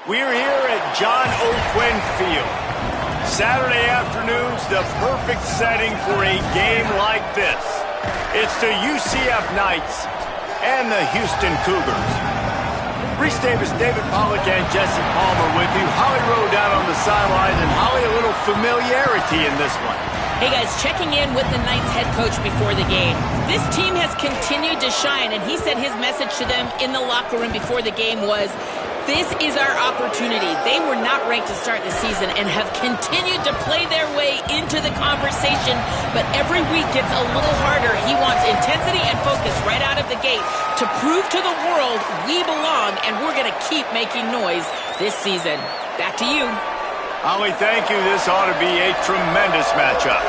We're here at John O'Quinn Field. Saturday afternoon's the perfect setting for a game like this. It's the UCF Knights and the Houston Cougars. Reese Davis, David Pollack, and Jesse Palmer with you. Holly Rowe down on the sideline, and Holly, a little familiarity in this one. Hey guys, checking in with the Knights head coach before the game. This team has continued to shine, and he said his message to them in the locker room before the game was, this is our opportunity. They were not ranked to start the season and have continued to play their way into the conversation, but every week gets a little harder. He wants intensity and focus right out of the gate to prove to the world we belong, and we're going to keep making noise this season. Back to you. Holly, thank you. This ought to be a tremendous matchup.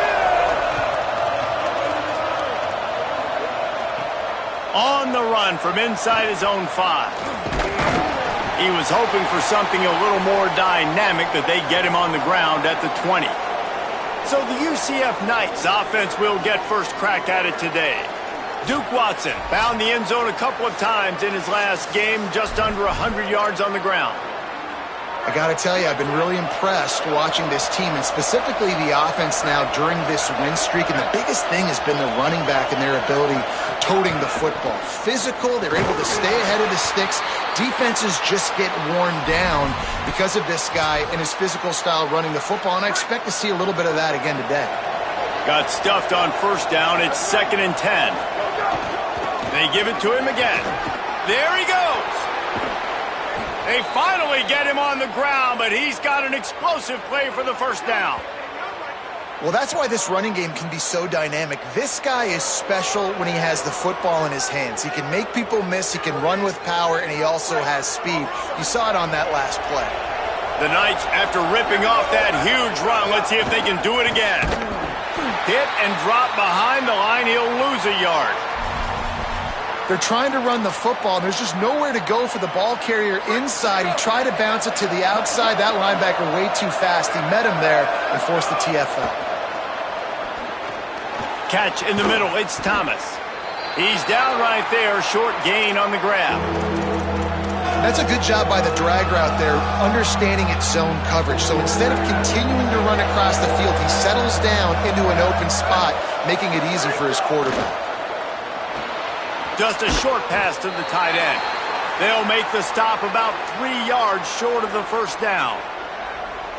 On the run from inside his own 5. He was hoping for something a little more dynamic, that they get him on the ground at the 20. So the UCF Knights offense will get first crack at it today. Duke Watson found the end zone a couple of times in his last game, just under 100 yards on the ground. I got to tell you, I've been really impressed watching this team, and specifically the offense now during this win streak. And the biggest thing has been the running back and their ability toting the football. Physical, they're able to stay ahead of the sticks. Defenses just get worn down because of this guy and his physical style running the football, and I expect to see a little bit of that again today. Got stuffed on first down. It's 2nd and 10. They give it to him again. There he goes. They finally get him on the ground, but he's got an explosive play for the first down. Well, that's why this running game can be so dynamic. This guy is special when he has the football in his hands. He can make people miss, he can run with power, and he also has speed. You saw it on that last play. The Knights, after ripping off that huge run, let's see if they can do it again. Hit and drop behind the line, he'll lose a yard. They're trying to run the football, and there's just nowhere to go for the ball carrier inside. He tried to bounce it to the outside. That linebacker way too fast. He met him there and forced the TFL. Catch in the middle. It's Thomas. He's down right there. Short gain on the grab. That's a good job by the drag route there, understanding its zone coverage. So instead of continuing to run across the field, he settles down into an open spot, making it easy for his quarterback. Just a short pass to the tight end. They'll make the stop about 3 yards short of the first down.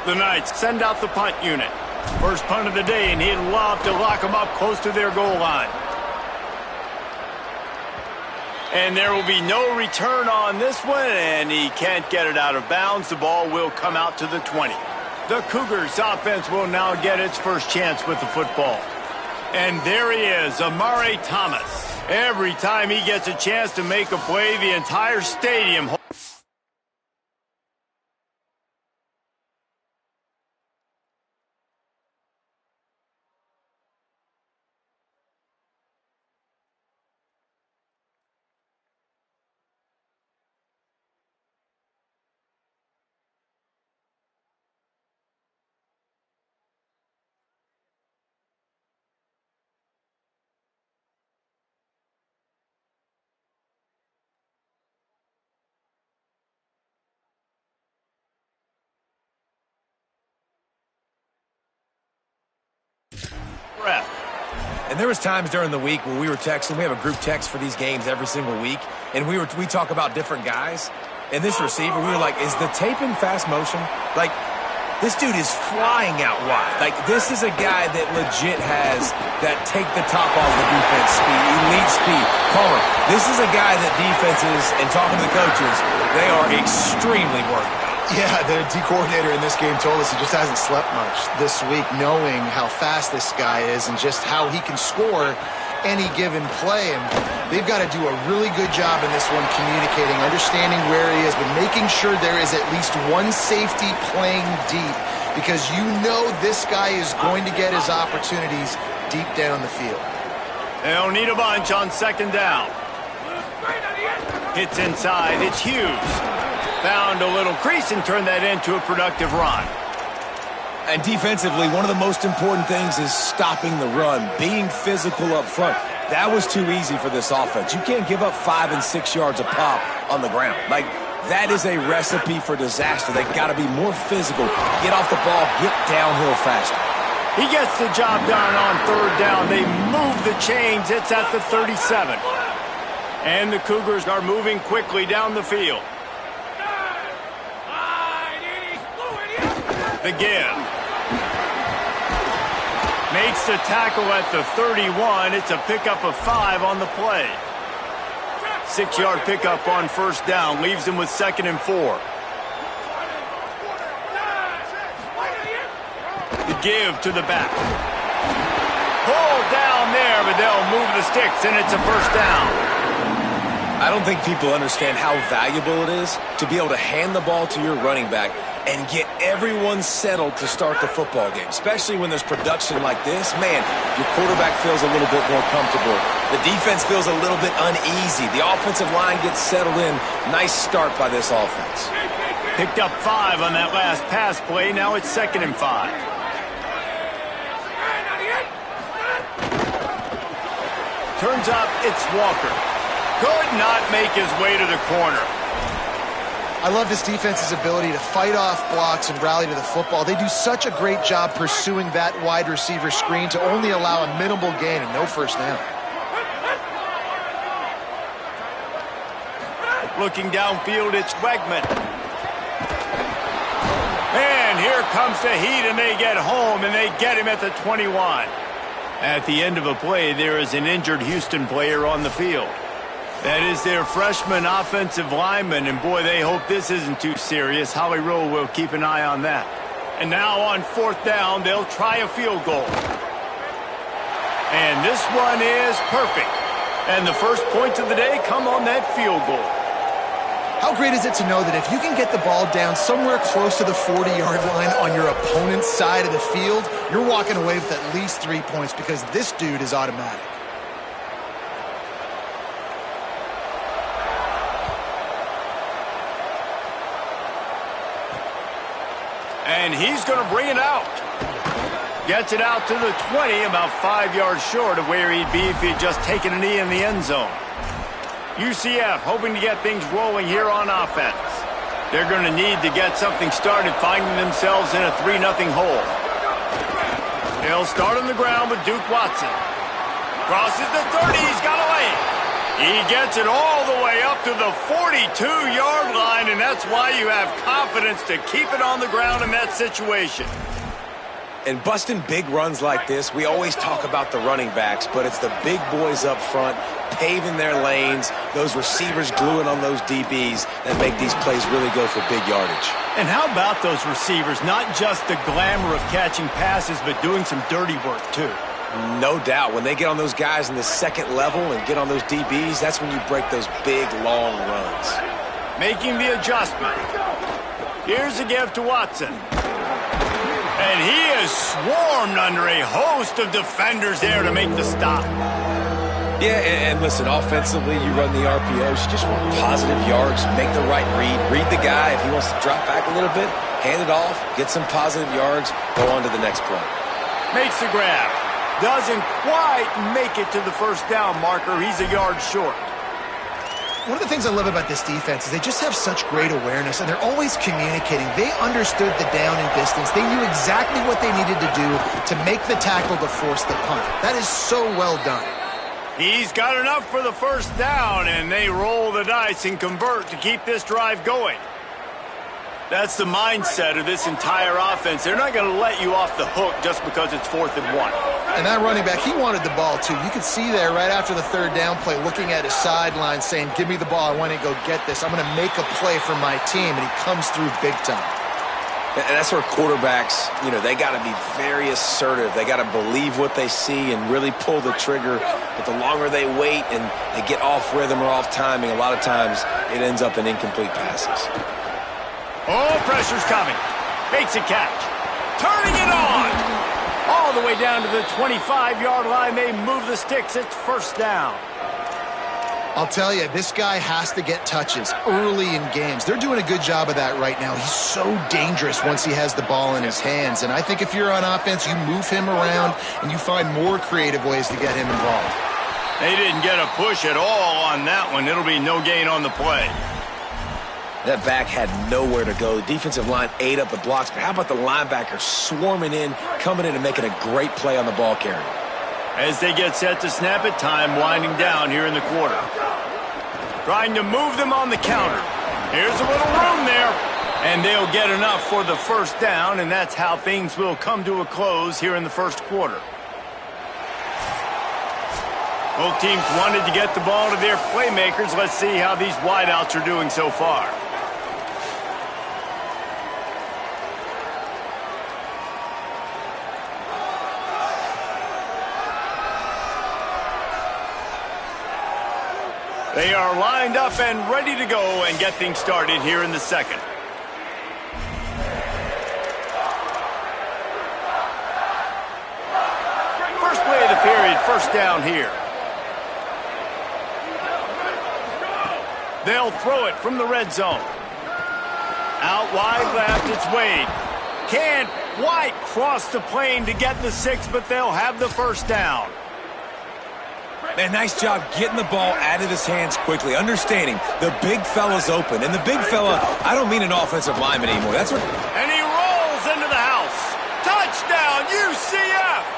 The Knights send out the punt unit. First punt of the day, and he'd love to lock them up close to their goal line. And there will be no return on this one, and he can't get it out of bounds. The ball will come out to the 20. The Cougars offense will now get its first chance with the football. And there he is, Amare Thomas. Every time he gets a chance to make a play, the entire stadium... And there was times during the week where we were texting. We have a group text for these games every single week, and we talk about different guys. And this receiver, we were like, is the tape in fast motion? Like, this dude is flying out wide. Like, this is a guy that legit has that take the top off the defense speed, elite speed. Palmer, this is a guy that defenses, and talking to the coaches, they are extremely worried about. Yeah, the D coordinator in this game told us he just hasn't slept much this week, knowing how fast this guy is and just how he can score any given play. And they've got to do a really good job in this one communicating, understanding where he is, but making sure there is at least one safety playing deep, because you know this guy is going to get his opportunities deep down the field. They'll need a bunch on second down. Hits inside. It's Hughes. Found a little crease and turned that into a productive run. And defensively, one of the most important things is stopping the run, being physical up front. That was too easy for this offense. You can't give up 5 and 6 yards a pop on the ground. Like, That is a recipe for disaster. They've got to be more physical, get off the ball, get downhill faster. He gets the job done on third down. They move the chains. It's at the 37. And the Cougars are moving quickly down the field. The give. Makes the tackle at the 31. It's a pickup of 5 on the play. 6-yard pickup on first down. Leaves them with 2nd and 4. The give to the back. Pulled down there, but they'll move the sticks, and it's a first down. I don't think people understand how valuable it is to be able to hand the ball to your running back and get everyone settled to start the football game, especially when there's production like this. Man, your quarterback feels a little bit more comfortable. The defense feels a little bit uneasy. The offensive line gets settled in. Nice start by this offense. Picked up 5 on that last pass play. Now it's 2nd and 5. Turns up, it's Walker. Could not make his way to the corner. I love this defense's ability to fight off blocks and rally to the football. They do such a great job pursuing that wide receiver screen to only allow a minimal gain and no first down. Looking downfield, it's Wegman. And here comes the heat, and they get home, and they get him at the 21. At the end of a play, there is an injured Houston player on the field. That is their freshman offensive lineman, and boy, they hope this isn't too serious. Holly Rowe will keep an eye on that. And now on 4th down, they'll try a field goal. And this one is perfect. And the first points of the day come on that field goal. How great is it to know that if you can get the ball down somewhere close to the 40-yard line on your opponent's side of the field, you're walking away with at least 3 points because this dude is automatic. And he's going to bring it out. Gets it out to the 20, about 5 yards short of where he'd be if he'd just taken a knee in the end zone. UCF hoping to get things rolling here on offense. They're going to need to get something started, finding themselves in a 3-0 hole. They'll start on the ground with Duke Watson. Crosses the 30, he's got a lane. He gets it all the way up to the 42-yard line, and that's why you have confidence to keep it on the ground in that situation. And busting big runs like this, we always talk about the running backs, but it's the big boys up front, paving their lanes, those receivers gluing on those DBs that make these plays really go for big yardage. And how about those receivers? Not just the glamour of catching passes, but doing some dirty work, too. No doubt. When they get on those guys in the second level and get on those DBs, that's when you break those big, long runs. Making the adjustment. Here's a give to Watson. And he is swarmed under a host of defenders there to make the stop. Yeah, and listen, offensively, you run the RPOs. You just want positive yards, make the right read the guy. If he wants to drop back a little bit, hand it off, get some positive yards, go on to the next play. Makes the grab. Doesn't quite make it to the first down marker. He's a yard short. One of the things I love about this defense is they just have such great awareness, and they're always communicating. They understood the down and distance. They knew exactly what they needed to do to make the tackle to force the punt. That is so well done. He's got enough for the first down, and they roll the dice and convert to keep this drive going. That's the mindset of this entire offense. They're not going to let you off the hook just because it's 4th and 1. And that running back, he wanted the ball, too. You could see there right after the third down play, looking at his sideline, saying, give me the ball. I want to go get this. I'm going to make a play for my team. And he comes through big time. And that's where quarterbacks, they got to be very assertive. They got to believe what they see and really pull the trigger. But the longer they wait and they get off rhythm or off timing, a lot of times it ends up in incomplete passes. Oh, pressure's coming. Makes a catch. Turning it on. All the way down to the 25-yard line. They move the sticks. It's first down. I'll tell you, this guy has to get touches early in games. They're doing a good job of that right now. He's so dangerous once he has the ball in his hands. And I think if you're on offense, you move him around and you find more creative ways to get him involved. They didn't get a push at all on that one. It'll be no gain on the play. That back had nowhere to go. The defensive line ate up the blocks, but how about the linebacker swarming in, coming in and making a great play on the ball carrier? As they get set to snap it, time winding down here in the quarter. Trying to move them on the counter. Here's a little room there. And they'll get enough for the first down, and that's how things will come to a close here in the first quarter. Both teams wanted to get the ball to their playmakers. Let's see how these wideouts are doing so far. They are lined up and ready to go and get things started here in the second. First play of the period, first down here. They'll throw it from the red zone. Out wide left, it's Wade. Can't quite cross the plane to get the 6, but they'll have the first down. Man, nice job getting the ball out of his hands quickly, understanding the big fella's open. And the big fella, I don't mean an offensive lineman anymore. That's what. And he rolls into the house. Touchdown, UCF!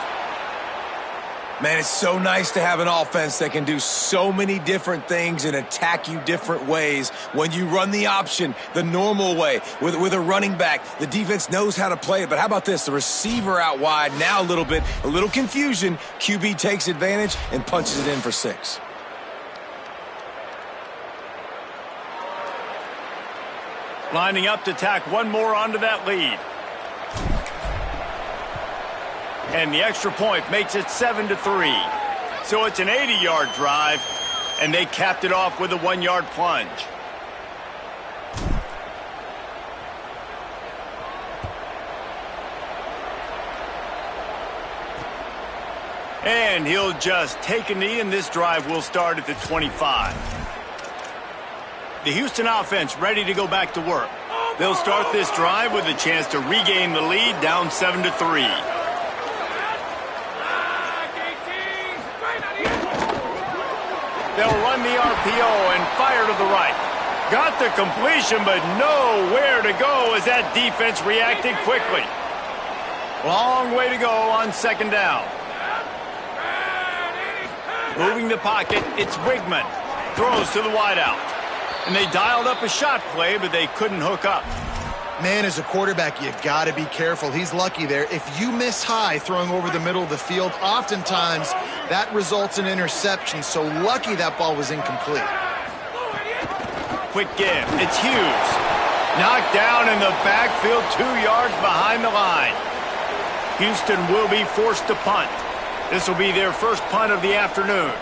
Man, it's so nice to have an offense that can do so many different things and attack you different ways. When you run the option the normal way with a running back, the defense knows how to play it. But how about this? The receiver out wide, now a little confusion. QB takes advantage and punches it in for 6. Lining up to tack one more onto that lead. And the extra point makes it 7-3. So it's an 80-yard drive, and they capped it off with a 1-yard plunge. And he'll just take a knee, and this drive will start at the 25. The Houston offense ready to go back to work. They'll start this drive with a chance to regain the lead, down 7-3. They'll run the RPO and fire to the right. Got the completion, but nowhere to go as that defense reacted quickly. Long way to go on second down. Moving the pocket, it's Wigman. Throws to the wideout. And they dialed up a shot play, but they couldn't hook up. Man, as a quarterback, you got to be careful. He's lucky there. If you miss high throwing over the middle of the field, oftentimes that results in interception. So lucky that ball was incomplete. Quick give. It's Hughes. Knocked down in the backfield, 2 yards behind the line. Houston will be forced to punt. This will be their first punt of the afternoon.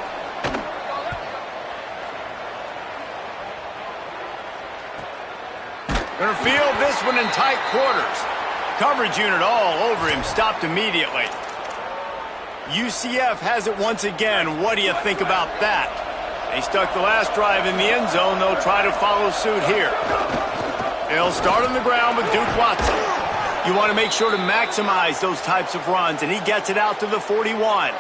Gonna field this one in tight quarters. Coverage unit all over him, stopped immediately. UCF has it once again. What do you think about that? They stuck the last drive in the end zone. They'll try to follow suit here. They'll start on the ground with Duke Watson. You want to make sure to maximize those types of runs, and he gets it out to the 41.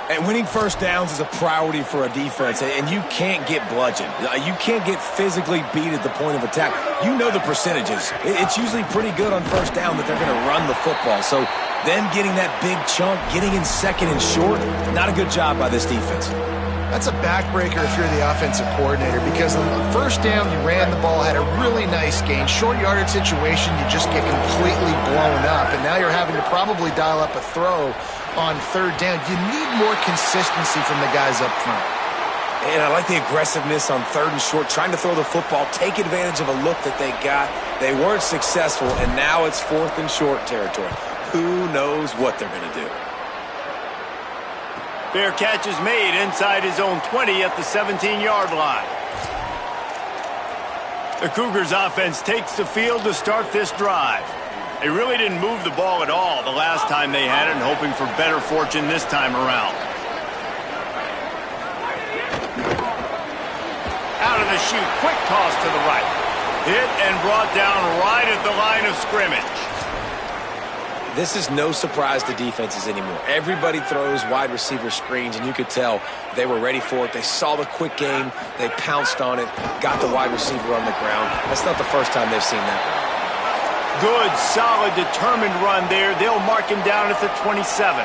And winning first downs is a priority for a defense, and you can't get bludgeoned. You can't get physically beat at the point of attack. You know the percentages. It's usually pretty good on first down that they're going to run the football. So them getting that big chunk, getting in second and short, not a good job by this defense. That's a backbreaker if you're the offensive coordinator, because on the first down, you ran the ball, had a really nice gain. Short yardage situation, you just get completely blown up, and now you're having to probably dial up a throw on third down. You need more consistency from the guys up front. And I like the aggressiveness on third and short, trying to throw the football, take advantage of a look that they got. They weren't successful, and now it's fourth and short territory. Who knows what they're going to do? Fair catch is made inside his own 20 at the 17-yard line. The Cougars offense takes the field to start this drive. They really didn't move the ball at all the last time they had it, and hoping for better fortune this time around. Out of the chute, quick toss to the right. Hit and brought down right at the line of scrimmage. this is no surprise to defenses anymore. Everybody throws wide receiver screens, and you could tell they were ready for it. They saw the quick game. They pounced on it, got the wide receiver on the ground. That's not the first time they've seen that. Good, solid, determined run there. They'll mark him down at the 27.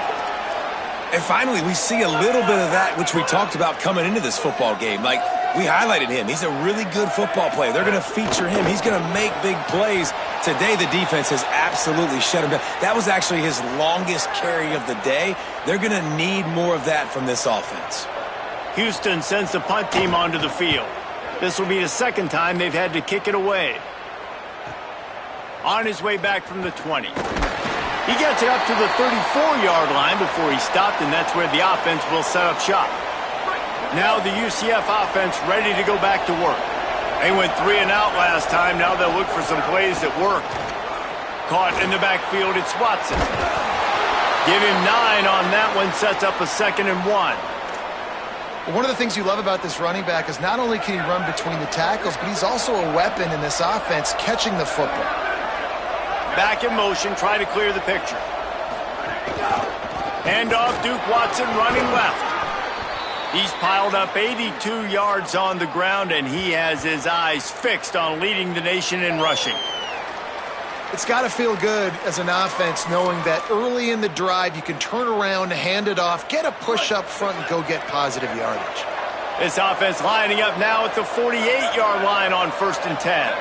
And finally, we see a little bit of that which we talked about coming into this football game. Like, we highlighted him. He's a really good football player. They're going to feature him. He's going to make big plays. Today, the defense has absolutely shut him down. That was actually his longest carry of the day. They're going to need more of that from this offense. Houston sends the punt team onto the field. This will be the second time they've had to kick it away. On his way back from the 20. He gets it up to the 34-yard line before he stopped, and that's where the offense will set up shop. Now the UCF offense ready to go back to work. They went 3 and out last time. Now they'll look for some plays that work. Caught in the backfield, it's Watson. Give him 9 on that one, sets up a 2nd and 1. One of the things you love about this running back is not only can he run between the tackles, but he's also a weapon in this offense catching the football. Back in motion, try to clear the picture. Hand off, Duke Watson running left. He's piled up 82 yards on the ground, and he has his eyes fixed on leading the nation in rushing. It's got to feel good as an offense knowing that early in the drive you can turn around, hand it off, get a push up front, and go get positive yardage. This offense lining up now at the 48-yard line on 1st and 10.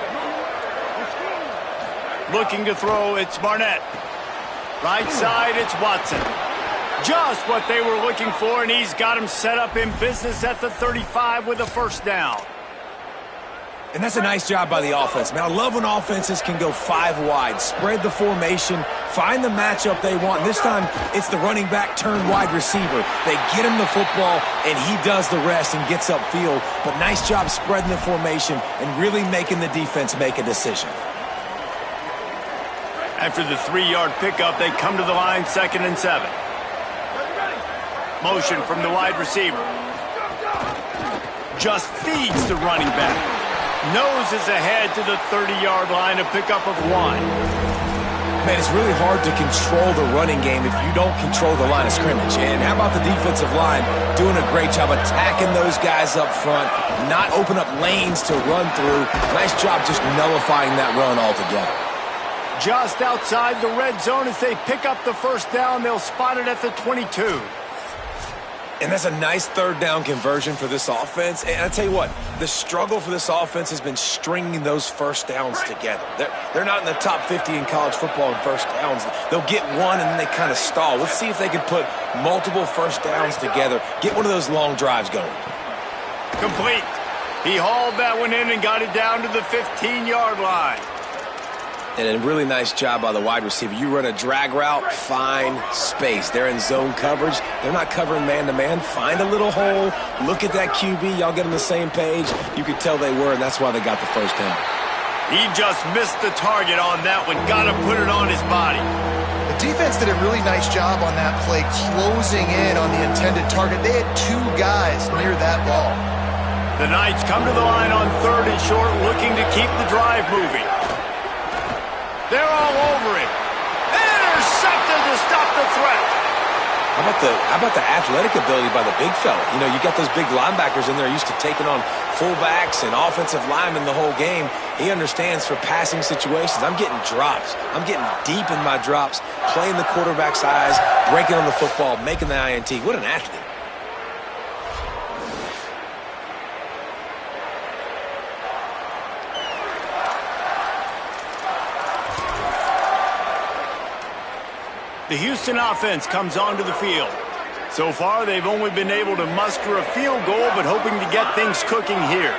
Looking to throw, it's Barnett. Right side, it's Watson. Just what they were looking for, and he's got him set up in business at the 35 with a 1st down. And that's a nice job by the offense. Man, I love when offenses can go 5 wide, spread the formation, find the matchup they want. And this time, it's the running back turned wide receiver. They get him the football, and he does the rest and gets upfield. But nice job spreading the formation and really making the defense make a decision. After the 3-yard pickup, they come to the line, 2nd and 7. Motion from the wide receiver. Just feeds the running back. Noses ahead to the 30-yard line, a pickup of 1. Man, it's really hard to control the running game if you don't control the line of scrimmage. And how about the defensive line doing a great job attacking those guys up front, not open up lanes to run through. Nice job just nullifying that run altogether. Just outside the red zone as they pick up the 1st down. They'll spot it at the 22. And that's a nice 3rd down conversion for this offense. And I tell you what, the struggle for this offense has been stringing those 1st downs together. They're not in the top 50 in college football in 1st downs. They'll get one and then they kind of stall. Let's see if they can put multiple 1st downs together, get one of those long drives going. Complete. He hauled that one in and got it down to the 15-yard line. And a really nice job by the wide receiver. You run a drag route, find space. They're in zone coverage. They're not covering man-to-man. Find a little hole. Look at that QB. Y'all get on the same page. You could tell they were, and that's why they got the 1st down. He just missed the target on that one. Got to put it on his body. The defense did a really nice job on that play, closing in on the intended target. They had 2 guys near that ball. The Knights come to the line on 3rd and short, looking to keep the drive moving. They're all over it. Intercepted to stop the threat. How about the athletic ability by the big fella? You know, you got those big linebackers in there used to taking on fullbacks and offensive linemen the whole game. He understands for passing situations. I'm getting drops. I'm getting deep in my drops, playing the quarterback's eyes, breaking on the football, making the INT. What an athlete. The Houston offense comes onto the field. So far, they've only been able to muster a field goal, but hoping to get things cooking here.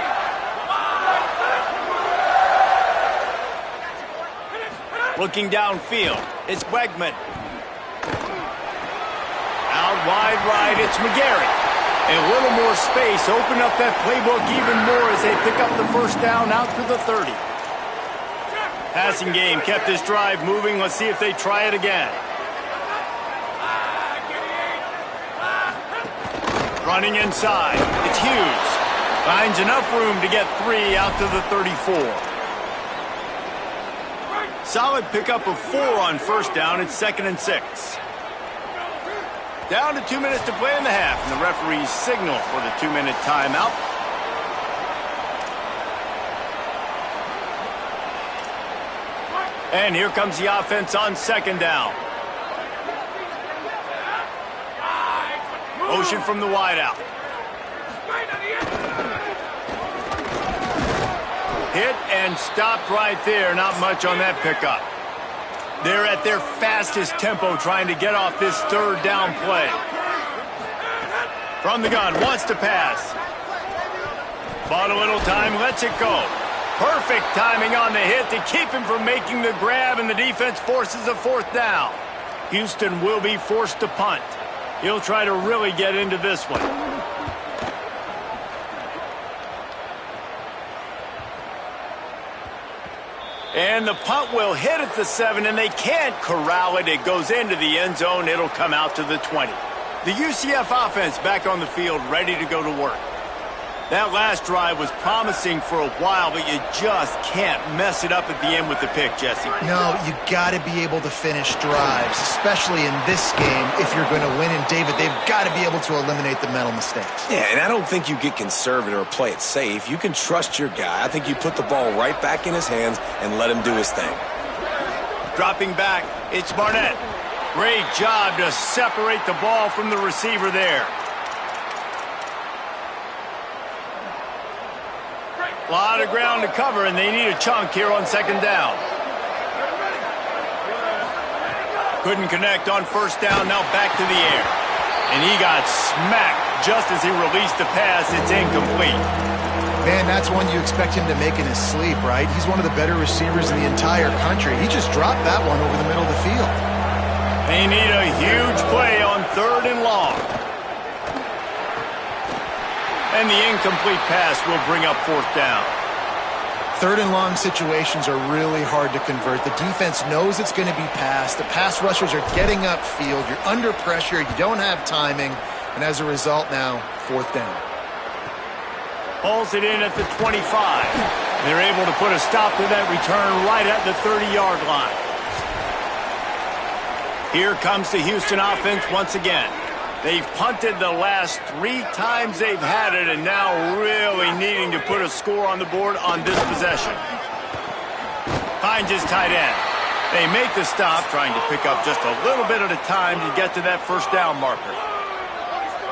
Looking downfield, it's Wegman. Out wide right, it's McGarry. A little more space, open up that playbook even more as they pick up the 1st down out to the 30. Passing game kept this drive moving. Let's see if they try it again. Running inside, it's Hughes. Finds enough room to get 3 out to the 34. solid pickup of 4 on first down. It's 2nd and 6. Down to 2 minutes to play in the half, and the referees signal for the 2-minute timeout. And here comes the offense on 2nd down. Motion from the wideout. Hit and stopped right there. Not much on that pickup. They're at their fastest tempo trying to get off this 3rd down play. From the gun, wants to pass. Bought a little time, lets it go. Perfect timing on the hit to keep him from making the grab, and the defense forces a 4th down. Houston will be forced to punt. He'll try to really get into this one. And the punt will hit at the 7, and they can't corral it. It goes into the end zone. It'll come out to the 20. The UCF offense back on the field, ready to go to work. That last drive was promising for a while, but you just can't mess it up at the end with the pick, Jesse. No, you got to be able to finish drives, especially in this game if you're going to win. And, David, they've got to be able to eliminate the mental mistakes. Yeah, and I don't think you get conservative or play it safe. You can trust your guy. I think you put the ball right back in his hands and let him do his thing. Dropping back, it's Barnett. Great job to separate the ball from the receiver there. A lot of ground to cover, and they need a chunk here on 2nd down. Couldn't connect on 1st down, now back to the air. And he got smacked just as he released the pass. It's incomplete. Man, that's one you expect him to make in his sleep, right? He's one of the better receivers in the entire country. He just dropped that one over the middle of the field. They need a huge play on 3rd and long. And the incomplete pass will bring up 4th down. 3rd and long situations are really hard to convert. The defense knows it's going to be passed. The pass rushers are getting upfield. You're under pressure. You don't have timing. And as a result now, 4th down. Pulls it in at the 25. They're able to put a stop to that return right at the 30-yard line. Here comes the Houston offense once again. They've punted the last 3 times they've had it, and now really needing to put a score on the board on this possession. Finds his tight end. They make the stop, trying to pick up just a little bit at a time to get to that 1st down marker.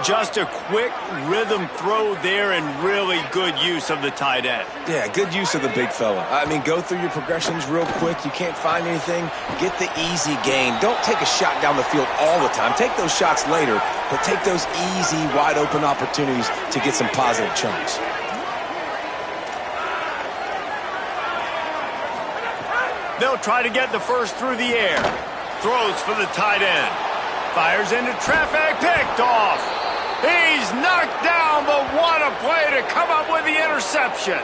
Just a quick rhythm throw there, and really good use of the tight end. Yeah, good use of the big fella. I mean, go through your progressions real quick. You can't find anything. Get the easy gain. Don't take a shot down the field all the time. Take those shots later, but take those easy, wide-open opportunities to get some positive chunks. They'll try to get the first through the air. Throws for the tight end. Fires into traffic, picked off. He's knocked down, but what a play to come up with the interception.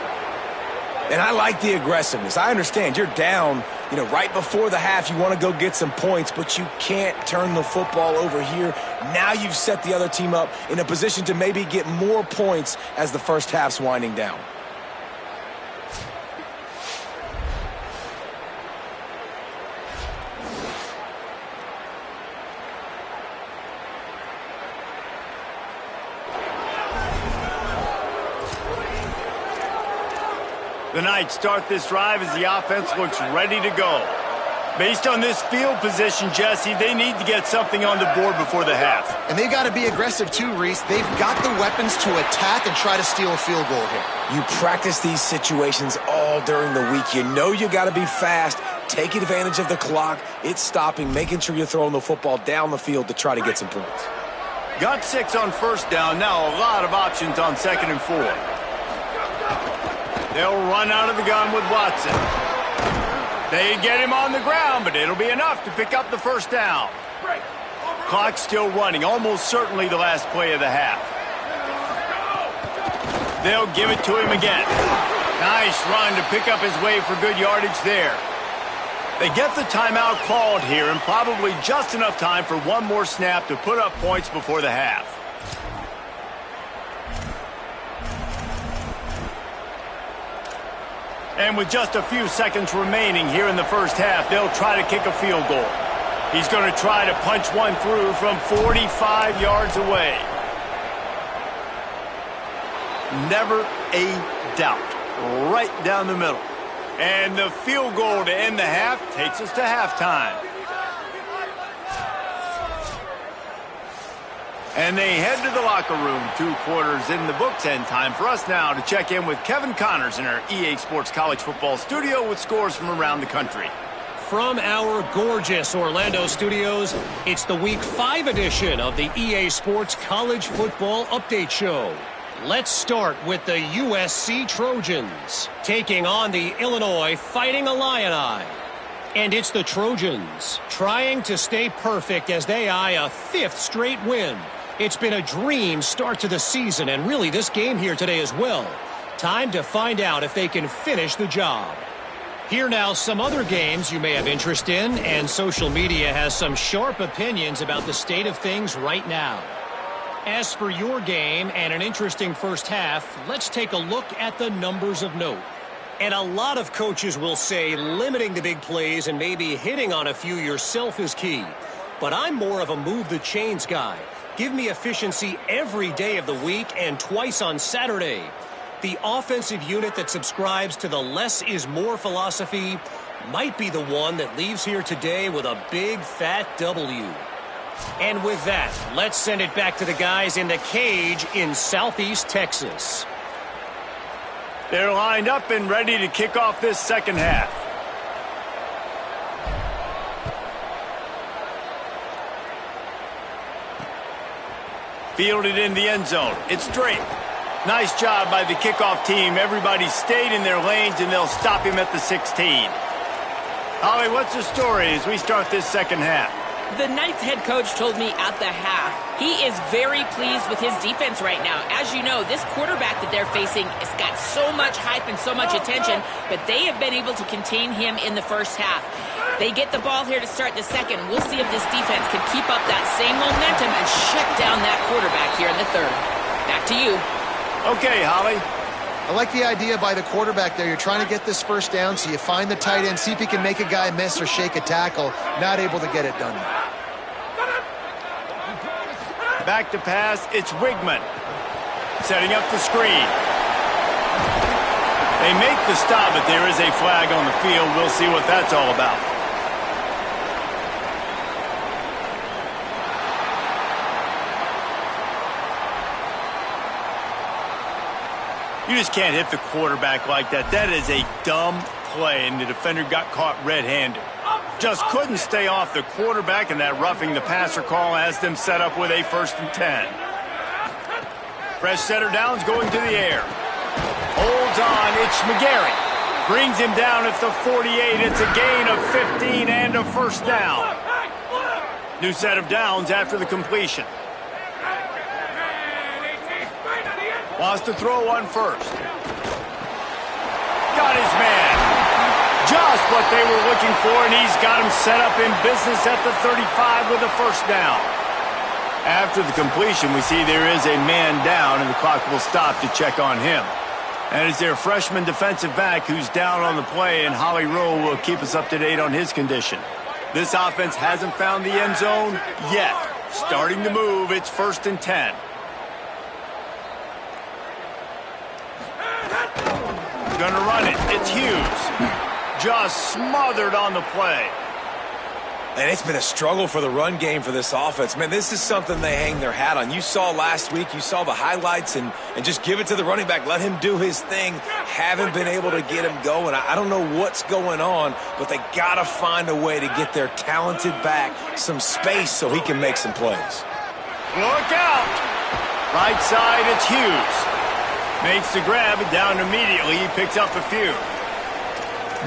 And I like the aggressiveness. I understand you're down, right before the half. You want to go get some points, but you can't turn the football over here. Now you've set the other team up in a position to maybe get more points as the first half's winding down. The Knights start this drive as the offense looks ready to go. Based on this field position, Jesse, they need to get something on the board before the half. And they've got to be aggressive too, Reese. They've got the weapons to attack and try to steal a field goal here. You practice these situations all during the week. You know you got to be fast. Take advantage of the clock. It's stopping, making sure you're throwing the football down the field to try to get some points. Got 6 on 1st down. Now a lot of options on 2nd and 4. They'll run out of the gun with Watson. They get him on the ground, but it'll be enough to pick up the 1st down. Clock still running, almost certainly the last play of the half. They'll give it to him again. Nice run to pick up his way for good yardage there. They get the timeout called here, and probably just enough time for one more snap to put up points before the half. And with just a few seconds remaining here in the first half, they'll try to kick a field goal. He's going to try to punch one through from 45 yards away. Never a doubt. Right down the middle. And the field goal to end the half takes us to halftime. And they head to the locker room. 2 quarters in the books, and time for us now to check in with Kevin Connors in our EA Sports College Football studio with scores from around the country. From our gorgeous Orlando studios, it's the Week 5 edition of the EA Sports College Football Update Show. Let's start with the USC Trojans, taking on the Illinois Fighting Illini. And it's the Trojans trying to stay perfect as they eye a 5th straight win. It's been a dream start to the season, and really this game here today as well. Time to find out if they can finish the job. Here now some other games you may have interest in, and social media has some sharp opinions about the state of things right now. As for your game and an interesting first half, let's take a look at the numbers of note. And a lot of coaches will say limiting the big plays and maybe hitting on a few yourself is key. But I'm more of a move the chains guy. Give me efficiency every day of the week and twice on Saturday. The offensive unit that subscribes to the less is more philosophy might be the one that leaves here today with a big fat W. And with that, let's send it back to the guys in the cage in Southeast Texas. They're lined up and ready to kick off this second half. Fielded in the end zone. It's Drake. Nice job by the kickoff team. Everybody stayed in their lanes, and they'll stop him at the 16. Holly, what's the story as we start this second half? The Knights head coach told me at the half he is very pleased with his defense right now. As you know, this quarterback that they're facing has got so much hype and so much attention, but they have been able to contain him in the first half. They get the ball here to start the second. We'll see if this defense can keep up that same momentum and shut down that quarterback here in the third. Back to you. Okay, Holly. I like the idea by the quarterback there. You're trying to get this first down, so you find the tight end, see if he can make a guy miss or shake a tackle. Not able to get it done. Back to pass, it's Wigman. Setting up the screen. They make the stop, but there is a flag on the field. We'll see what that's all about. You just can't hit the quarterback like that. That is a dumb play, and the defender got caught red-handed. Just couldn't stay off the quarterback, and that roughing the passer call has them set up with a 1st and 10. Fresh setter downs going to the air. Holds on, it's McGarry. Brings him down at the 48. It's a gain of 15 and a first down. New set of downs after the completion. Wants to throw one first. Got his man. Just what they were looking for, and he's got him set up in business at the 35 with a first down. After the completion, we see there is a man down, and the clock will stop to check on him. And it's their freshman defensive back who's down on the play, and Holly Rowe will keep us up to date on his condition. This offense hasn't found the end zone yet. Starting to move, it's 1st and 10. Gonna run it. It's Hughes. Just smothered on the play. And it's been a struggle for the run game for this offense. Man, this is something they hang their hat on. You saw last week, you saw the highlights, and just give it to the running back. Let him do his thing. Haven't been able to get him going. I don't know what's going on, but they got to find a way to get their talented back some space so he can make some plays. Look out. Right side, it's Hughes. Makes the grab, and down immediately. He picks up a few.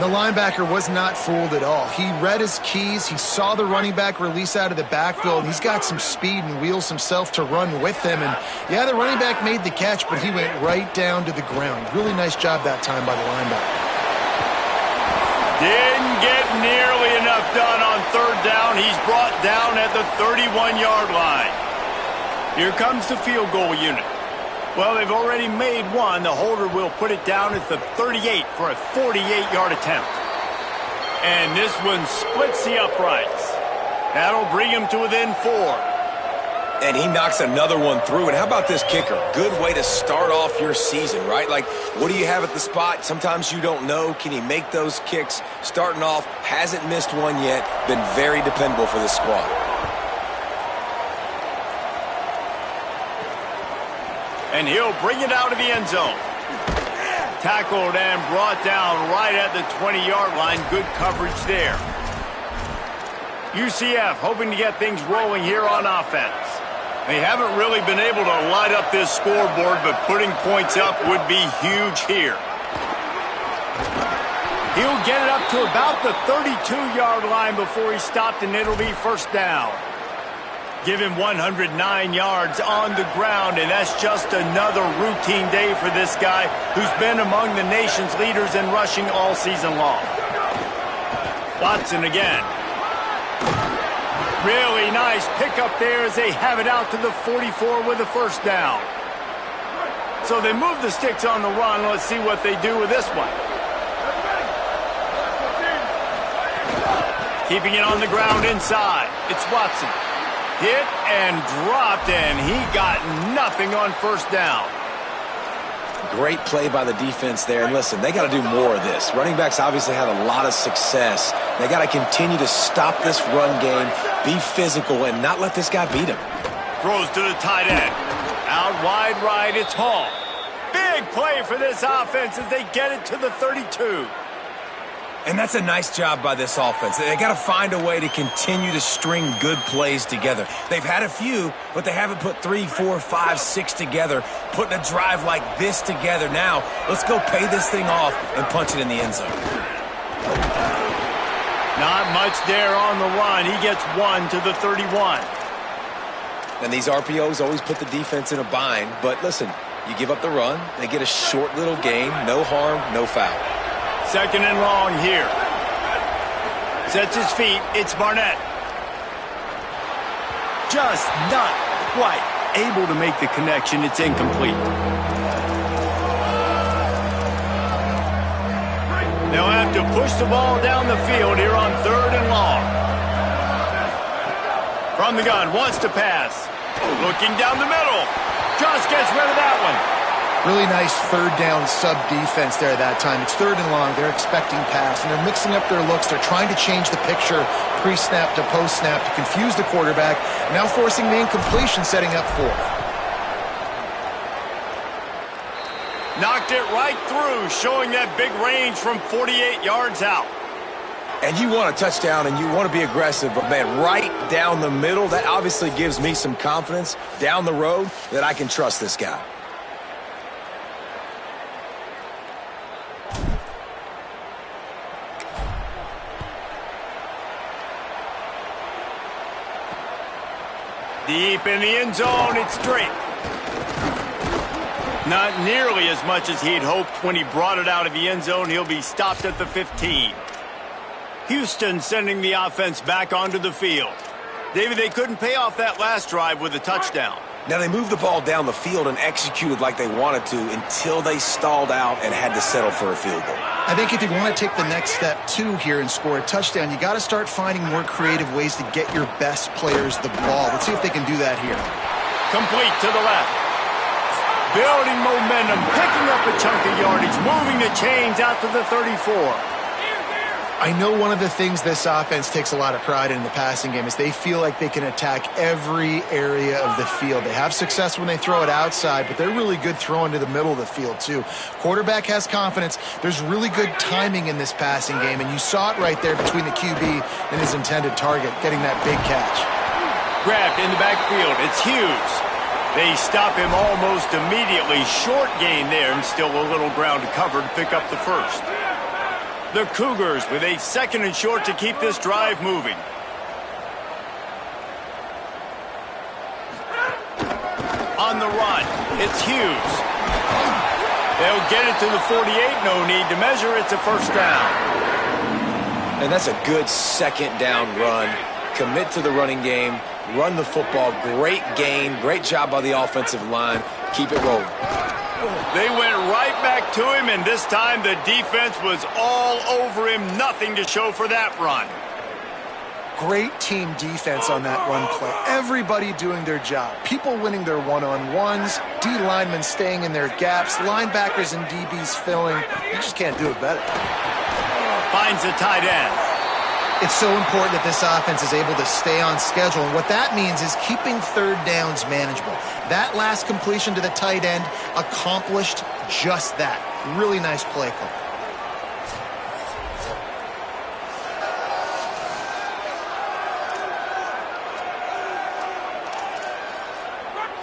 The linebacker was not fooled at all. He read his keys. He saw the running back release out of the backfield, and he's got some speed and wheels himself to run with him. And, yeah, the running back made the catch, but he went right down to the ground. Really nice job that time by the linebacker. Didn't get nearly enough done on 3rd down. He's brought down at the 31-yard line. Here comes the field goal unit. Well, they've already made one. The holder will put it down at the 38 for a 48-yard attempt. And this one splits the uprights. That'll bring him to within 4. And he knocks another one through. And how about this kicker? Good way to start off your season, right? Like, what do you have at the spot? Sometimes you don't know. Can he make those kicks? Starting off, hasn't missed one yet. Been very dependable for this squad. And he'll bring it out of the end zone. Tackled and brought down right at the 20-yard line. Good coverage there. UCF hoping to get things rolling here on offense. They haven't really been able to light up this scoreboard, but putting points up would be huge here. He'll get it up to about the 32-yard line before he stopped, and it'll be first down. Give him 109 yards on the ground, and that's just another routine day for this guy who's been among the nation's leaders in rushing all season long. Watson again. Really nice pickup there as they have it out to the 44 with a first down. So they move the sticks on the run. Let's see what they do with this one. Keeping it on the ground inside. It's Watson. Hit and dropped, and he got nothing on first down. Great play by the defense there. And listen, they got to do more of this. Running backs obviously had a lot of success. They got to continue to stop this run game, be physical, and not let this guy beat him. Throws to the tight end. Out wide right, it's Hall. Big play for this offense as they get it to the 32. And that's a nice job by this offense. They got to find a way to continue to string good plays together. They've had a few, but they haven't put 3, 4, 5, 6 together, putting a drive like this together. Now, let's go pay this thing off and punch it in the end zone. Not much there on the run. He gets one to the 31. And these RPOs always put the defense in a bind. But listen, you give up the run, they get a short little gain, no harm, no foul. Second and long here. Sets his feet. It's Barnett. Just not quite able to make the connection. It's incomplete. They'll have to push the ball down the field here on third and long. From the gun, wants to pass. Looking down the middle. Just gets rid of that one. Really nice third down sub-defense there that time. It's third and long. They're expecting pass, and they're mixing up their looks. They're trying to change the picture pre-snap to post-snap to confuse the quarterback, now forcing the incompletion, setting up fourth. Knocked it right through, showing that big range from 48 yards out. And you want a touchdown and you want to be aggressive, but man, right down the middle, that obviously gives me some confidence down the road that I can trust this guy. Deep in the end zone, it's Drake. Not nearly as much as he'd hoped when he brought it out of the end zone. He'll be stopped at the 15. Houston sending the offense back onto the field. David, they couldn't pay off that last drive with a touchdown. Now, they moved the ball down the field and executed like they wanted to until they stalled out and had to settle for a field goal. I think if you want to take the next step, too, here and score a touchdown, you got to start finding more creative ways to get your best players the ball. Let's see if they can do that here. Complete to the left. Building momentum, picking up a chunk of yardage, moving the chains out to the 34. I know one of the things this offense takes a lot of pride in the passing game is they feel like they can attack every area of the field. They have success when they throw it outside, but they're really good throwing to the middle of the field, too. Quarterback has confidence. There's really good timing in this passing game, and you saw it right there between the QB and his intended target, getting that big catch. Grabbed in the backfield. It's Hughes. They stop him almost immediately. Short gain there, and still a little ground to cover to pick up the first. The Cougars with a second and short to keep this drive moving. On the run, it's Hughes. They'll get it to the 48. No need to measure. It's a first down. And that's a good second down run. commit to the running game, run the football. Great gain, great job by the offensive line. Keep it rolling. They went right back to him, and this time the defense was all over him. Nothing to show for that run. Great team defense on that run play. Everybody doing their job. People winning their one-on-ones, D linemen staying in their gaps, linebackers and DBs filling. You just can't do it better. Finds the tight end. It's so important that this offense is able to stay on schedule, and what that means is keeping third downs manageable. That last completion to the tight end accomplished just that. Really nice play call.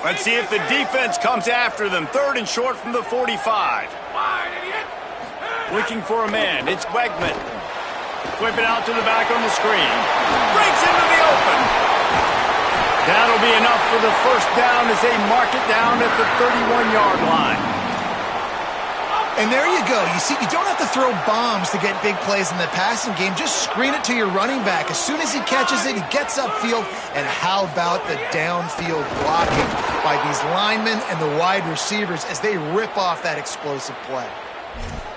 Let's see if the defense comes after them. 3rd and short from the 45. Looking for a man. It's Wegman. Flip it out to the back on the screen. Breaks into the open. That'll be enough for the first down as they mark it down at the 31-yard line. And there you go. You see, you don't have to throw bombs to get big plays in the passing game. Just screen it to your running back. As soon as he catches it, he gets upfield. And how about the downfield blocking by these linemen and the wide receivers as they rip off that explosive play?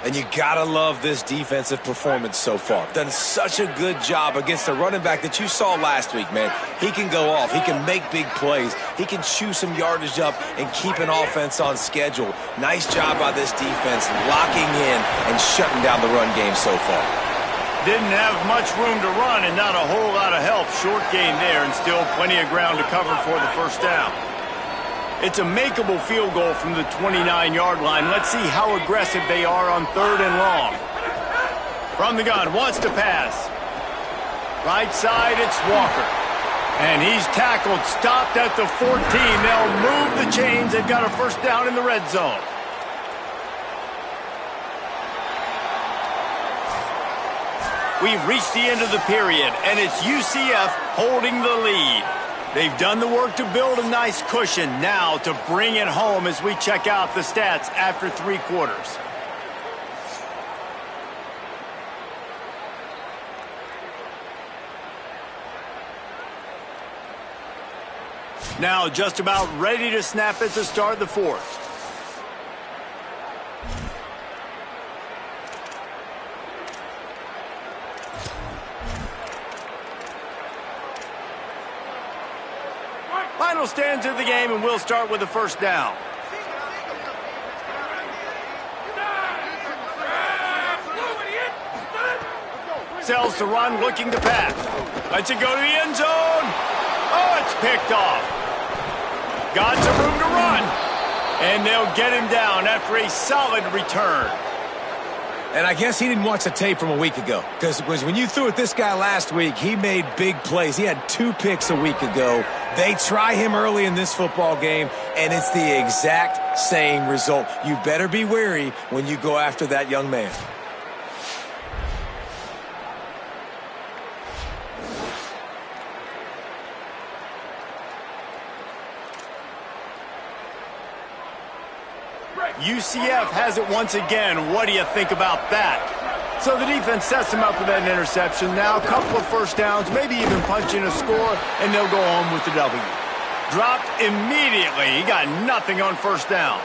And you gotta love this defensive performance so far. Done such a good job against the running back that you saw last week, man. He can go off. He can make big plays. He can chew some yardage up and keep an offense on schedule. Nice job by this defense locking in and shutting down the run game so far. Didn't have much room to run and not a whole lot of help. Short gain there and still plenty of ground to cover for the first down. It's a makeable field goal from the 29-yard line. Let's see how aggressive they are on 3rd and long. From the gun, wants to pass. Right side, it's Walker. And he's tackled, stopped at the 14. They'll move the chains. They've got a first down in the red zone. We've reached the end of the period, and it's UCF holding the lead. They've done the work to build a nice cushion. Now to bring it home as we check out the stats after 3 quarters. Now just about ready to snap it to start the 4th. Final stands of the game, and we'll start with the first down. Sells to run, looking to pass. Lets it go to the end zone. Oh, it's picked off. Got some room to run. And they'll get him down after a solid return. And I guess he didn't watch the tape from a week ago. Because when you threw at this guy last week, he made big plays. He had 2 picks a week ago. They try him early in this football game, and it's the exact same result. You better be wary when you go after that young man. UCF has it once again. What do you think about that? So the defense sets him up with that interception. Now a couple of first downs, maybe even punch in a score, and they'll go home with the W. Dropped immediately. He got nothing on first down.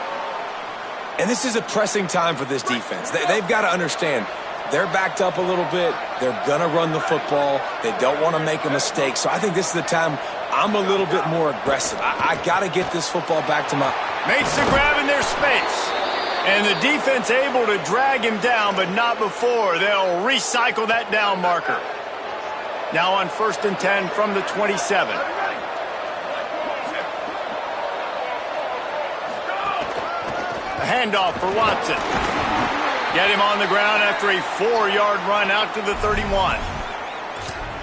And this is a pressing time for this defense. They've got to understand they're backed up a little bit. They're going to run the football. They don't want to make a mistake. So I think this is the time I'm a little bit more aggressive. I got to get this football back to my... Makes the grab in their space. And the defense able to drag him down, but not before. They'll recycle that down marker. Now on 1st and 10 from the 27. A handoff for Watson. Get him on the ground after a 4-yard run out to the 31.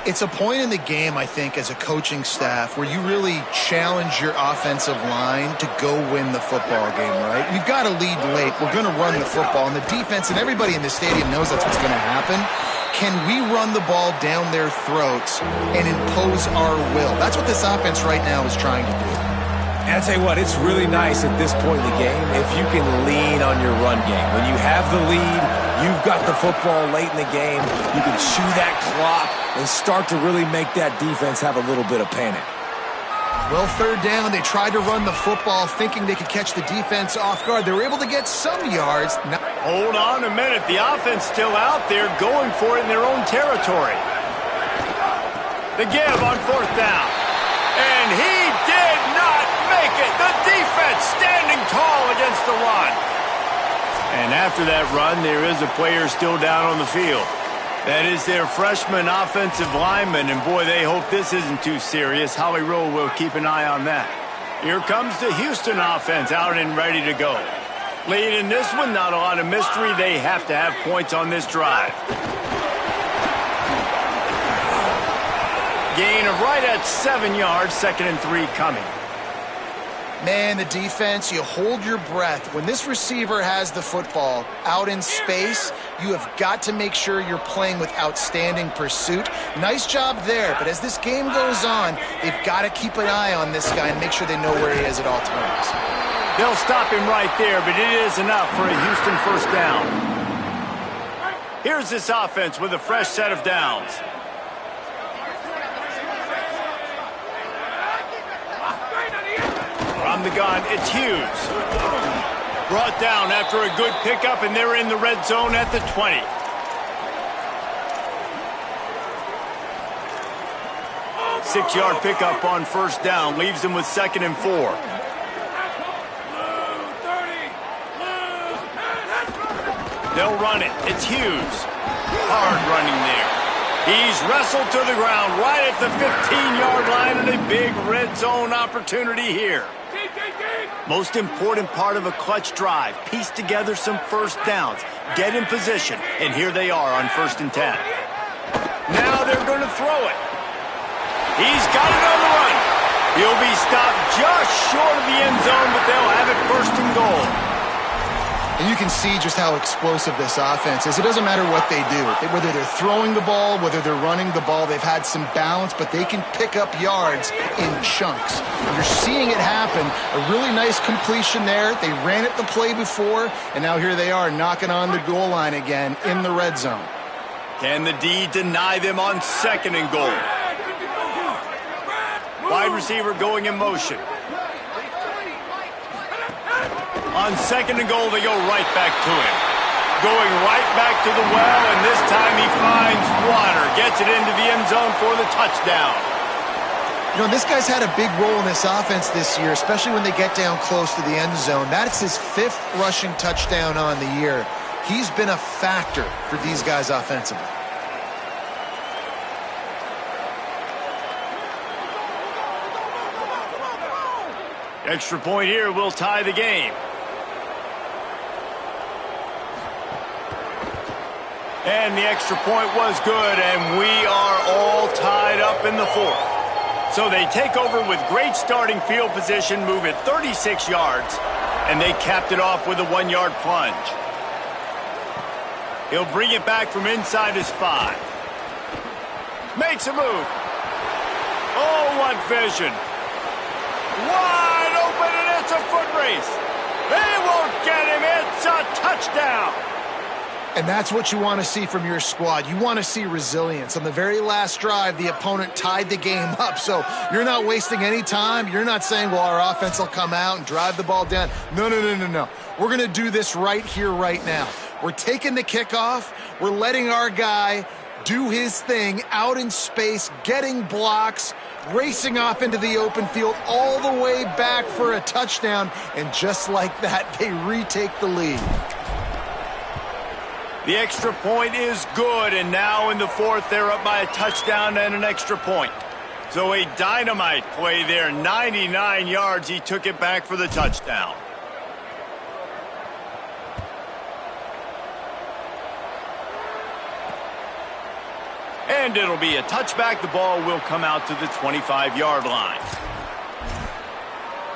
It's a point in the game, I think, as a coaching staff where you really challenge your offensive line to go win the football game, right? We've got to lead late. We're going to run the football, and the defense and everybody in the stadium knows that's what's going to happen. Can we run the ball down their throats and impose our will? That's what this offense right now is trying to do. And I'll tell you what, it's really nice at this point in the game if you can lean on your run game. When you have the lead, you've got the football late in the game, you can chew that clock, and start to really make that defense have a little bit of panic. Well, third down, they tried to run the football thinking they could catch the defense off guard. They were able to get some yards. Hold on a minute. The offense still out there going for it in their own territory. The give on fourth down. And he did not make it. The defense standing tall against the run. And after that run, there is a player still down on the field. That is their freshman offensive lineman, and boy, they hope this isn't too serious. Holly Rowe will keep an eye on that. Here comes the Houston offense out and ready to go. Lead in this one, not a lot of mystery. They have to have points on this drive. Gain of right at 7 yards, 2nd and 3 coming. Man, the defense, you hold your breath. When this receiver has the football out in space, you have got to make sure you're playing with outstanding pursuit. Nice job there, but as this game goes on, they've got to keep an eye on this guy and make sure they know where he is at all times. They'll stop him right there, but it is enough for a Houston first down. Here's this offense with a fresh set of downs. From the gun, it's Hughes. Brought down after a good pickup, and they're in the red zone at the 20. Six-yard pickup on first down leaves them with 2nd and 4. They'll run it. It's Hughes. Hard running there. He's wrestled to the ground right at the 15-yard line, and a big red zone opportunity here. Most important part of a clutch drive, piece together some first downs, get in position, and here they are on 1st and 10. Now they're going to throw it. He's got it on the run. He'll be stopped just short of the end zone, but they'll have it 1st and goal. And you can see just how explosive this offense is. It doesn't matter what they do. Whether they're throwing the ball, whether they're running the ball, they've had some balance, but they can pick up yards in chunks. You're seeing it happen. A really nice completion there. They ran it the play before, and now here they are knocking on the goal line again in the red zone. Can the D deny them on 2nd and goal? Wide receiver going in motion. On 2nd and goal, they go right back to him. Going right back to the well, and this time he finds water. Gets it into the end zone for the touchdown. You know, this guy's had a big role in this offense this year, especially when they get down close to the end zone. That's his 5th rushing touchdown on the year. He's been a factor for these guys offensively. Extra point here will tie the game. And the extra point was good, and we are all tied up in the 4th. So they take over with great starting field position, move it 36 yards, and they capped it off with a 1-yard plunge. He'll bring it back from inside his 5. Makes a move. Oh, what vision. Wide open, and it's a foot race. They won't get him. It's a touchdown. And that's what you want to see from your squad. You want to see resilience. On the very last drive, the opponent tied the game up. So you're not wasting any time. You're not saying, well, our offense will come out and drive the ball down. No. We're going to do this right here, right now. We're taking the kickoff. We're letting our guy do his thing out in space, getting blocks, racing off into the open field, all the way back for a touchdown. And just like that, they retake the lead. The extra point is good, and now in the 4th, they're up by a touchdown and an extra point. So a dynamite play there, 99 yards. He took it back for the touchdown. And it'll be a touchback. The ball will come out to the 25-yard line.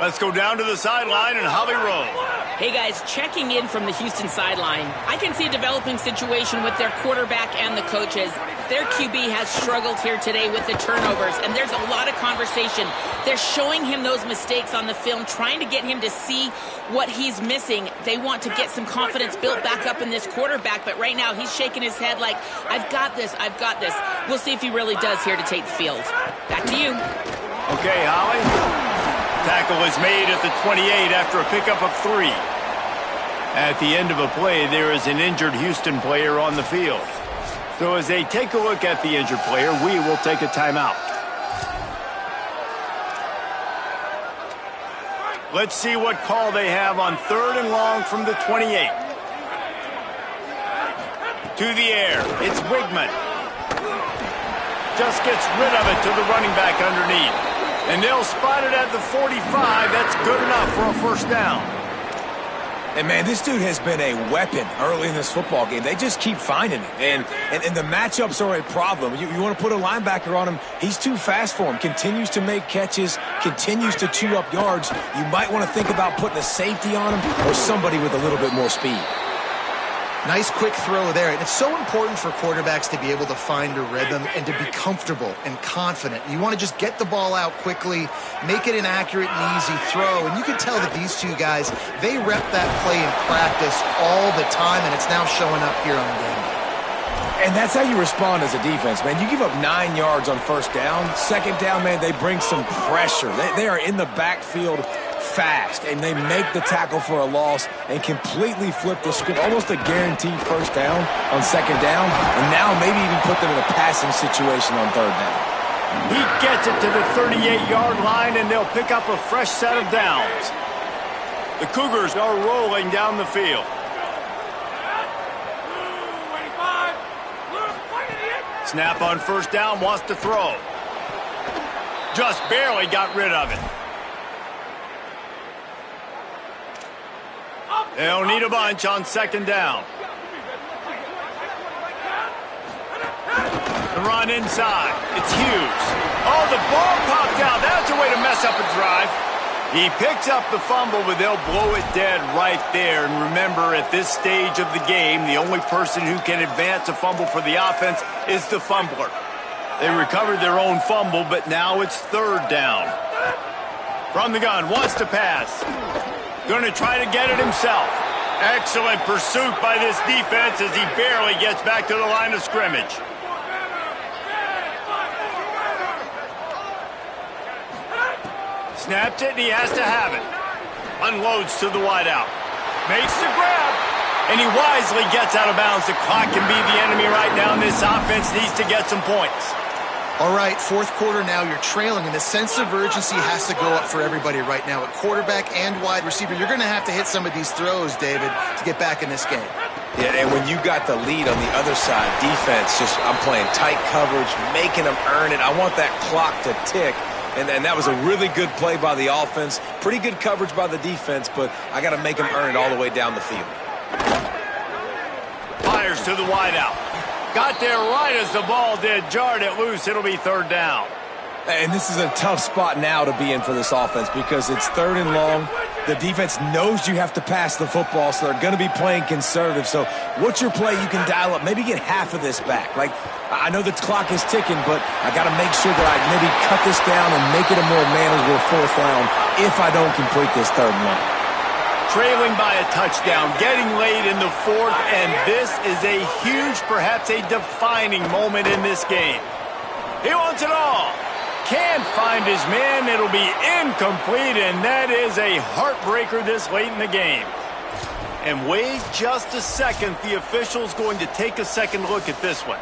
Let's go down to the sideline and Holly Rowe. Hey guys, checking in from the Houston sideline. I can see a developing situation with their quarterback and the coaches. Their QB has struggled here today with the turnovers, and there's a lot of conversation. They're showing him those mistakes on the film, trying to get him to see what he's missing. They want to get some confidence built back up in this quarterback, but right now he's shaking his head like, I've got this, I've got this. We'll see if he really does here to take the field. Back to you. Okay, Holly. Tackle is made at the 28 after a pickup of 3. At the end of a play, there is an injured Houston player on the field. So as they take a look at the injured player, we will take a timeout. Let's see what call they have on 3rd and long from the 28. To the air, it's Wigman. Just gets rid of it to the running back underneath. And they'll spot it at the 45. That's good enough for a first down. And, man, this dude has been a weapon early in this football game. They just keep finding it. And the matchups are a problem. You want to put a linebacker on him, he's too fast for him. Continues to make catches, continues to chew up yards. You might want to think about putting a safety on him or somebody with a little bit more speed. Nice quick throw there. And it's so important for quarterbacks to be able to find a rhythm and to be comfortable and confident. You want to just get the ball out quickly, make it an accurate and easy throw. And you can tell that these two guys, they rep that play in practice all the time, and it's now showing up here on the game. And that's how you respond as a defense, man. You give up 9 yards on first down. Second down, man, they bring some pressure. They are in the backfield fast, and they make the tackle for a loss and completely flip the script. Almost a guaranteed first down on second down, and now maybe even put them in a passing situation on third down. He gets it to the 38-yard line, and they'll pick up a fresh set of downs. The Cougars are rolling down the field. Snap on first down, wants to throw. Just barely got rid of it. They'll need a bunch on second down. The run inside. It's Hughes. Oh, the ball popped out. That's a way to mess up a drive. He picks up the fumble, but they'll blow it dead right there. And remember, at this stage of the game, the only person who can advance a fumble for the offense is the fumbler. They recovered their own fumble, but now it's third down. From the gun, wants to pass. Going to try to get it himself. Excellent pursuit by this defense as he barely gets back to the line of scrimmage. Snaps it, and he has to have it. Unloads to the wideout. Makes the grab. And he wisely gets out of bounds. The clock can be the enemy right now, and this offense needs to get some points. All right, fourth quarter now, you're trailing, and the sense of urgency has to go up for everybody right now. At quarterback and wide receiver, you're going to have to hit some of these throws, David, to get back in this game. Yeah, and when you got the lead on the other side, defense, I'm playing tight coverage, making them earn it. I want that clock to tick. And that was a really good play by the offense. Pretty good coverage by the defense, but I got to make them earn it all the way down the field. Fires to the wideout. Got there right as the ball did. Jarred it loose. It'll be third down. And this is a tough spot now to be in for this offense because it's third and long. The defense knows you have to pass the football, so they're going to be playing conservative. So what's your play you can dial up? Maybe get half of this back. Like, I know the clock is ticking, but I got to make sure that I maybe cut this down and make it a more manageable fourth down if I don't complete this third and long. Trailing by a touchdown, getting late in the fourth, and this is a huge, perhaps a defining moment in this game. He wants it all. Can't find his man. It'll be incomplete, and that is a heartbreaker this late in the game. And wait just a second. The official's going to take a second look at this one.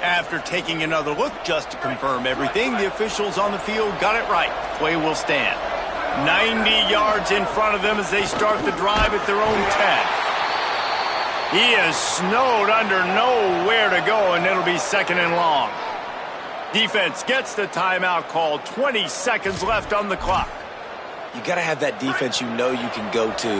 After taking another look just to confirm everything, the officials on the field got it right. Play will stand. 90 yards in front of them as they start the drive at their own 10. He is snowed under, nowhere to go, and it'll be second and long. Defense gets the timeout called. 20 seconds left on the clock. you got to have that defense you know you can go to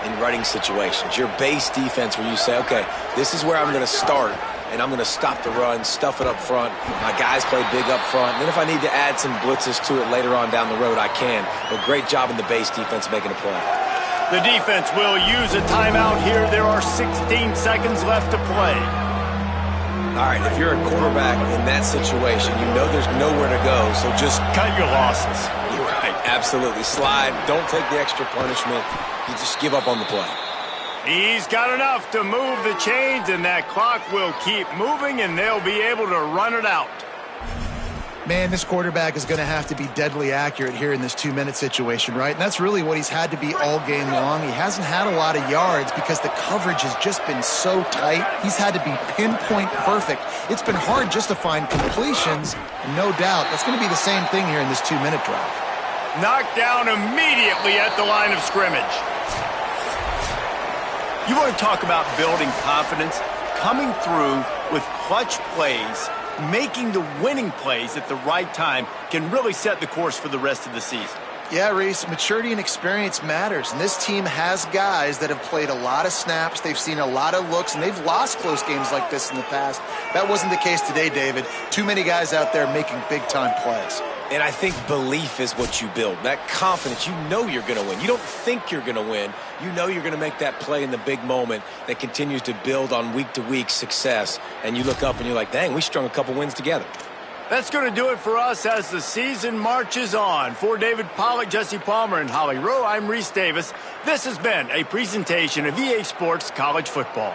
in running situations. Your base defense where you say, okay, this is where I'm going to start, and I'm going to stop the run, stuff it up front. My guys play big up front. And then if I need to add some blitzes to it later on down the road, I can. But great job in the base defense making a play. The defense will use a timeout here. There are 16 seconds left to play. All right, if you're a quarterback in that situation, you know there's nowhere to go, so just cut your losses. You're right, absolutely. Slide, don't take the extra punishment. You just give up on the play. He's got enough to move the chains, and that clock will keep moving, and they'll be able to run it out. Man, this quarterback is going to have to be deadly accurate here in this 2-minute situation, right? And that's really what he's had to be all game long. He hasn't had a lot of yards because the coverage has just been so tight. He's had to be pinpoint perfect. It's been hard just to find completions, no doubt. That's going to be the same thing here in this 2-minute drive. Knocked down immediately at the line of scrimmage. You want to talk about building confidence? Coming through with clutch plays, making the winning plays at the right time can really set the course for the rest of the season. Yeah, Reese, maturity and experience matters, and this team has guys that have played a lot of snaps, they've seen a lot of looks, and they've lost close games like this in the past. That wasn't the case today, David. Too many guys out there making big-time plays. And I think belief is what you build. That confidence, you know you're going to win. You don't think you're going to win. You know you're going to make that play in the big moment that continues to build on week-to-week success. And you look up and you're like, dang, we strung a couple wins together. That's going to do it for us as the season marches on. For David Pollack, Jesse Palmer, and Holly Rowe, I'm Reese Davis. This has been a presentation of EA Sports College Football.